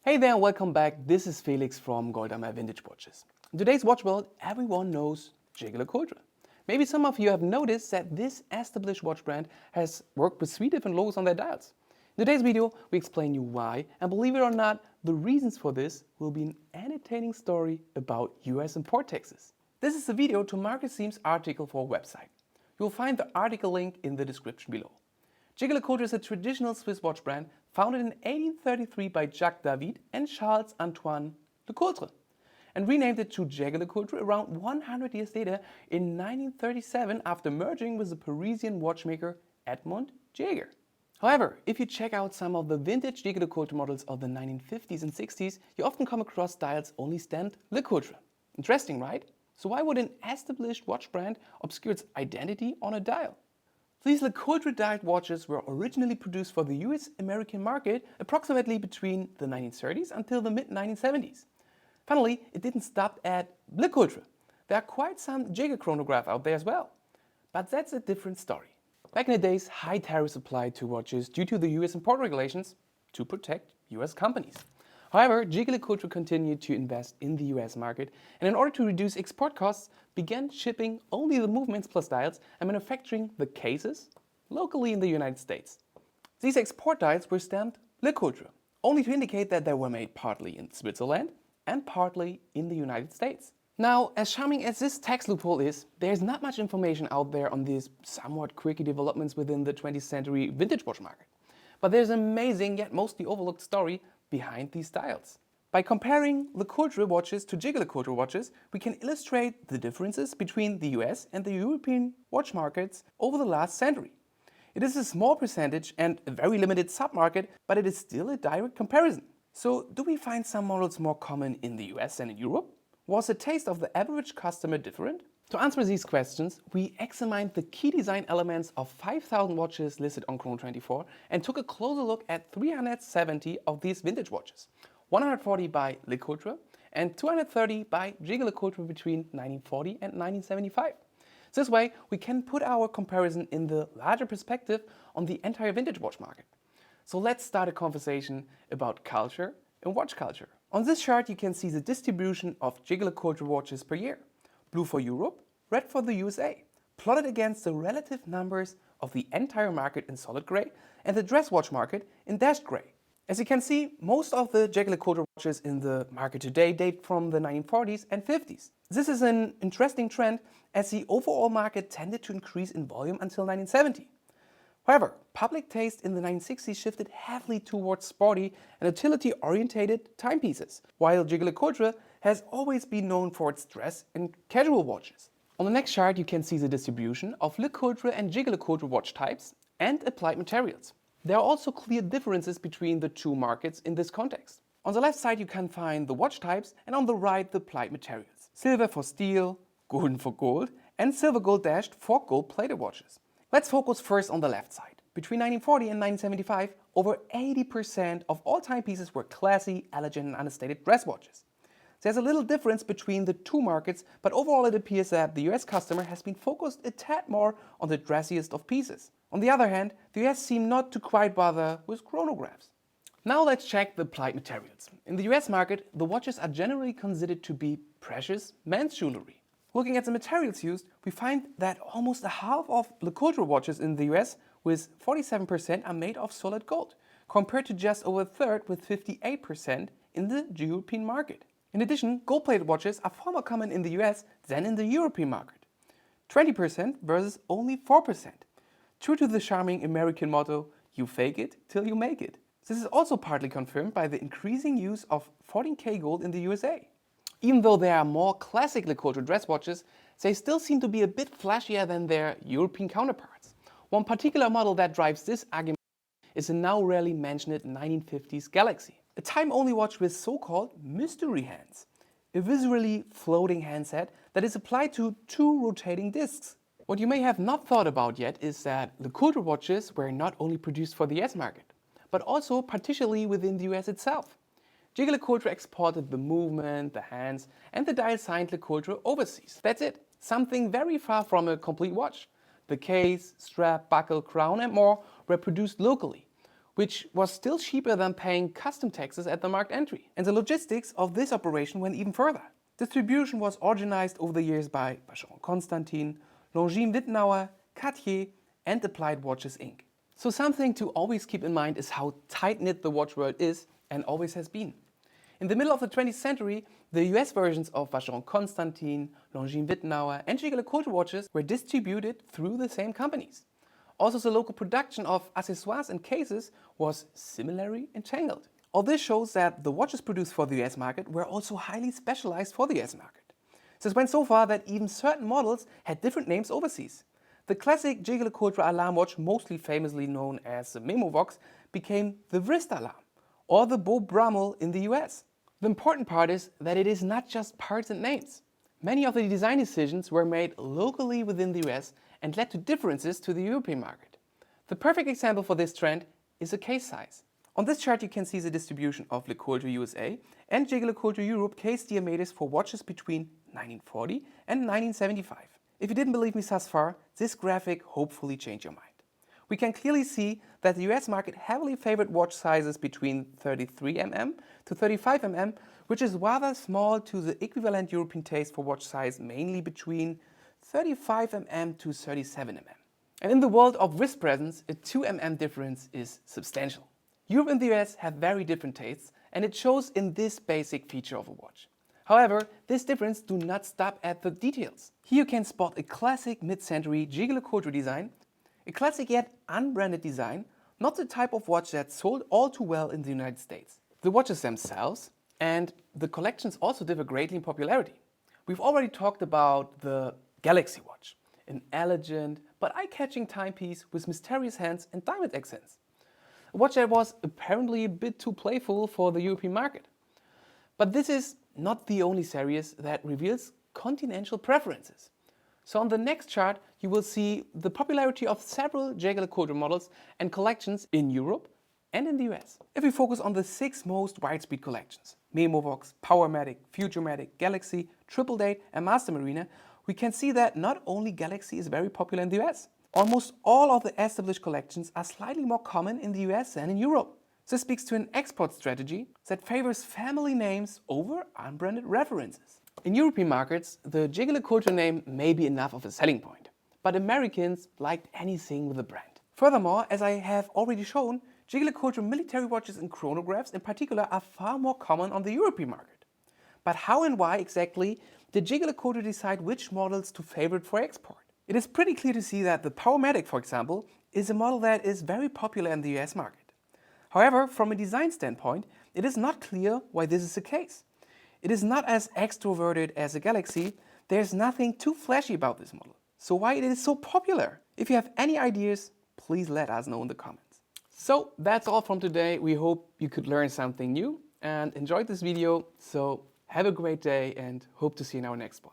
Hey there and welcome back. This is Felix from Goldamer Vintage Watches. In today's watch world, everyone knows Jaeger-LeCoultre. Maybe some of you have noticed that this established watch brand has worked with 3 different logos on their dials. In today's video, we explain you why, and believe it or not, the reasons for this will be an entertaining story about US import taxes. This is a video to Marcus Siem's article for our website. You will find the article link in the description below. Jaeger-LeCoultre is a traditional Swiss watch brand founded in 1833 by Jacques David and Charles Antoine LeCoultre and renamed it to Jaeger-LeCoultre around 100 years later in 1937 after merging with the Parisian watchmaker Edmond Jaeger. However, if you check out some of the vintage Jaeger-LeCoultre models of the 1950s and 60s, you often come across dials only stamped LeCoultre. Interesting, right? So why would an established watch brand obscure its identity on a dial? These LeCoultre dialed watches were originally produced for the US-American market approximately between the 1930s until the mid-1970s. Finally, it didn't stop at LeCoultre. There are quite some Jaeger chronograph out there as well. But that's a different story. Back in the days, high tariffs applied to watches due to the US import regulations to protect US companies. However, Jaeger-LeCoultre continued to invest in the US market and in order to reduce export costs, began shipping only the movements plus dials and manufacturing the cases locally in the United States. These export dials were stamped LeCoultre, only to indicate that they were made partly in Switzerland and partly in the United States. Now, as charming as this tax loophole is, there's not much information out there on these somewhat quirky developments within the 20th century vintage watch market. But there's an amazing yet mostly overlooked story behind these dials. By comparing LeCoultre watches to Jaeger-LeCoultre watches, we can illustrate the differences between the US and the European watch markets over the last century. It is a small percentage and a very limited sub-market, but it is still a direct comparison. So, do we find some models more common in the US than in Europe? Was the taste of the average customer different? To answer these questions, we examined the key design elements of 5,000 watches listed on Chrono24 and took a closer look at 370 of these vintage watches, 140 by LeCoultre and 230 by Jaeger-LeCoultre between 1940 and 1975. This way, we can put our comparison in the larger perspective on the entire vintage watch market. So let's start a conversation about culture and watch culture. On this chart, you can see the distribution of Jaeger-LeCoultre watches per year. Blue for Europe, red for the USA, plotted against the relative numbers of the entire market in solid gray and the dress watch market in dashed gray. As you can see, most of the Jaeger-LeCoultre watches in the market today date from the 1940s and 50s. This is an interesting trend as the overall market tended to increase in volume until 1970. However, public taste in the 1960s shifted heavily towards sporty and utility-oriented timepieces, while Jaeger-LeCoultre has always been known for its dress and casual watches. On the next chart, you can see the distribution of LeCoultre and Jaeger-LeCoultre watch types and applied materials. There are also clear differences between the two markets in this context. On the left side, you can find the watch types, and on the right, the applied materials. Silver for steel, golden for gold, and silver gold dashed for gold-plated watches. Let's focus first on the left side. Between 1940 and 1975, over 80% of all timepieces were classy, elegant, and understated dress watches. There's a little difference between the two markets, but overall it appears that the US customer has been focused a tad more on the dressiest of pieces. On the other hand, the US seem not to quite bother with chronographs. Now let's check the applied materials. In the US market, the watches are generally considered to be precious men's jewelry. Looking at the materials used, we find that almost a half of LeCoultre watches in the US, with 47%, are made of solid gold, compared to just over a third with 58% in the European market. In addition, gold-plated watches are far more common in the US than in the European market, 20% versus only 4%. True to the charming American motto, you fake it till you make it. This is also partly confirmed by the increasing use of 14K gold in the USA. Even though there are more classic LeCoultre dress watches, they still seem to be a bit flashier than their European counterparts. One particular model that drives this argument is a now rarely mentioned 1950s Galaxy, a time-only watch with so-called mystery hands, a visually floating handset that is applied to 2 rotating discs. What you may have not thought about yet is that LeCoultre watches were not only produced for the US market, but also particularly within the US itself. Jaeger-LeCoultre exported the movement, the hands, and the dial signed LeCoultre overseas. That's it. Something very far from a complete watch. The case, strap, buckle, crown, and more were produced locally, which was still cheaper than paying custom taxes at the market entry. And the logistics of this operation went even further. Distribution was organized over the years by Vacheron Constantin, Longines Wittnauer, Cartier and Applied Watches Inc. So something to always keep in mind is how tight-knit the watch world is and always has been. In the middle of the 20th century, the US versions of Vacheron Constantin, Longines Wittnauer and Jaeger-LeCoultre watches were distributed through the same companies. Also, the local production of accessoires and cases was similarly entangled. All this shows that the watches produced for the US market were also highly specialized for the US market. This went so far that even certain models had different names overseas. The classic Jaeger-LeCoultre alarm watch, mostly famously known as the Memovox, became the wrist alarm, or the Beau Brummel in the US. The important part is that it is not just parts and names. Many of the design decisions were made locally within the US and led to differences to the European market. The perfect example for this trend is the case size. On this chart you can see the distribution of LeCoultre USA and Jaeger-LeCoultre Europe case diameters for watches between 1940 and 1975. If you didn't believe me thus far, this graphic hopefully changed your mind. We can clearly see that the US market heavily favored watch sizes between 33 mm to 35 mm, which is rather small to the equivalent European taste for watch size mainly between 35 mm to 37 mm. And in the world of wrist presence, a 2 mm difference is substantial. Europe and the US have very different tastes, and it shows in this basic feature of a watch. However, this difference do not stop at the details. Here you can spot a classic mid-century Jaeger-LeCoultre design, a classic yet unbranded design, not the type of watch that sold all too well in the United States. The watches themselves and the collections also differ greatly in popularity. We've already talked about the Galaxy watch, an elegant but eye-catching timepiece with mysterious hands and diamond accents. A watch that was apparently a bit too playful for the European market. But this is not the only series that reveals continental preferences. So on the next chart you will see the popularity of several Jaeger-LeCoultre models and collections in Europe and in the US. If we focus on the 6 most widespread collections, Memovox, Powermatic, Futurematic, Galaxy, Triple Date and Master Mariner, we can see that not only Galaxy is very popular in the US. Almost all of the established collections are slightly more common in the US than in Europe. This speaks to an export strategy that favors family names over unbranded references. In European markets, the Jaeger-LeCoultre name may be enough of a selling point, but Americans liked anything with a brand. Furthermore, as I have already shown, Jaeger-LeCoultre military watches and chronographs in particular are far more common on the European market. But how and why exactly did Jaeger-LeCoultre decide which models to favorite for export? It is pretty clear to see that the Powermatic, for example, is a model that is very popular in the US market. However, from a design standpoint, it is not clear why this is the case. It is not as extroverted as a Galaxy. There's nothing too flashy about this model. So why it is so popular? If you have any ideas, please let us know in the comments. So that's all from today. We hope you could learn something new and enjoyed this video. So have a great day and hope to see you in our next one.